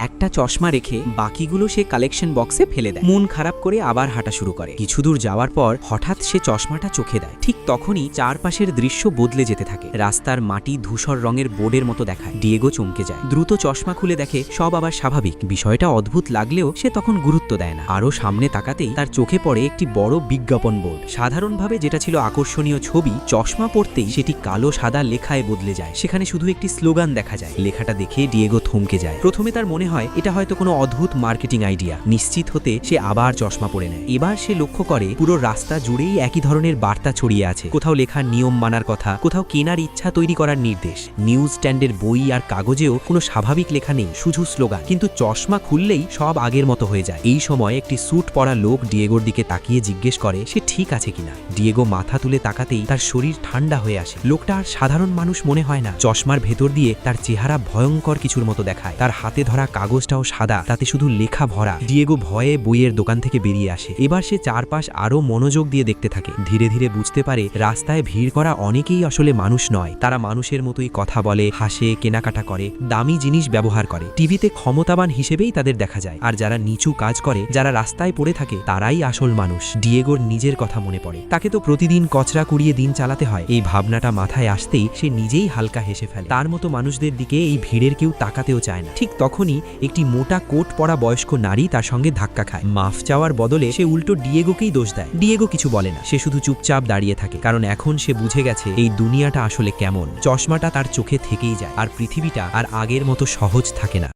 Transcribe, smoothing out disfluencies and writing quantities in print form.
একটা চশমা রেখে বাকিগুলো সে কালেকশন বক্সে ফেলে দেয়। মন খারাপ করে আবার হাঁটা শুরু করে। কিছু দূর যাওয়ার পর হঠাৎ সে চশমাটা চোখে দেয়। ঠিক তখনই চারপাশের দৃশ্য বদলে যেতে থাকে। রাস্তার মাটি ধূসর রঙের বোর্ডের মতো দেখায়। ডিয়েগো চমকে যায়। দ্রুত চশমা খুলে দেখে সব আবার স্বাভাবিক। বিষয়টা অদ্ভুত লাগলেও সে তখন গুরুত্ব দেয় না। আরও সামনে তাকাতেই তার চোখে পড়ে একটি বড় বিজ্ঞাপন বোর্ড। সাধারণভাবে যেটা ছিল আকর্ষণীয় ছবি, চশমা পড়তেই সেটি কালো সাদা লেখায় বদলে যায়। সেখানে শুধু একটি স্লোগান দেখা যায়। লেখাটা দেখে ডিয়েগো থমকে যায়। প্রথমে তার মনে হয় এটা হয়তো কোনো অদ্ভুত মার্কেটিং আইডিয়া। নিশ্চিত হতে সে আবার চশমা পরে নেয়। এবার সে লক্ষ্য করে পুরো রাস্তা জুড়েই একই ধরনের বার্তা ছড়িয়ে আছে। কোথাও লেখা নিয়ম মানার কথা, কোথাও কেনার ইচ্ছা তৈরি করার নির্দেশ। নিউজ স্ট্যান্ডের বই আর কাগজেও কোনো স্বাভাবিক লেখা নেই, শুধু স্লোগান। কিন্তু চশমা খুললেই সব আগের মতো হয়ে যায়। এই সময় একটি স্যুট পরা লোক ডিয়েগোর দিকে তাকিয়ে জিজ্ঞেস করে সে ঠিক আছে কিনা। ডিয়েগো মাথা তুলে তাকাতেই তার শরীর ঠান্ডা হয়ে আসে। লোকটা আর সাধারণ মানুষ মনে হয় না। চশমার ভেতর দিয়ে তার চেহারা ভয়ঙ্কর কিছুর মতো দেখায়। তার হাতে ধরা কাগজটাও সাদা, তাতে শুধু লেখা ভরা। ডিয়েগো ভয়ে বইয়ের দোকান থেকে বেরিয়ে আসে। এবার সে চারপাশ আরো মনোযোগ দিয়ে দেখতে থাকে। ধীরে ধীরে বুঝতে পারে রাস্তায় ভিড় করা অনেকেই আসলে মানুষ নয়। তারা মানুষের মতোই কথা বলে, হাসে, কেনাকাটা করে, দামি জিনিস ব্যবহার করে। টিভিতে ক্ষমতাবান হিসেবেই তাদের দেখা যায়। আর যারা নিচু কাজ করে, যারা রাস্তায় পড়ে থাকে, তারাই আসল মানুষ। ডিয়েগোর নিজের কথা মনে পড়ে। তাকে তো প্রতিদিন কচরা কুড়িয়ে দিন চালাতে হয়। এই ভাবনাটা মাথায় আসতেই সে নিজেই হালকা হেসে ফেলে। তার মতো মানুষদের দিকে এই ভিড়ের কেউ তাকাতেও চায় না। ঠিক তখনই একটি মোটা কোট পরা বয়স্ক নারী তার সঙ্গে ধাক্কা খায়। মাফ চাওয়ার বদলে সে উল্টো ডিয়েগোকেই দোষ দেয়। ডিয়েগো কিছু বলে না। সে শুধু চুপচাপ দাঁড়িয়ে থাকে। কারণ এখন সে বুঝে গেছে এই দুনিয়াটা আসলে কেমন। চশমাটা তার চোখে থেকেই যায়, আর পৃথিবীটা আর আগের মতো সহজ থাকে না।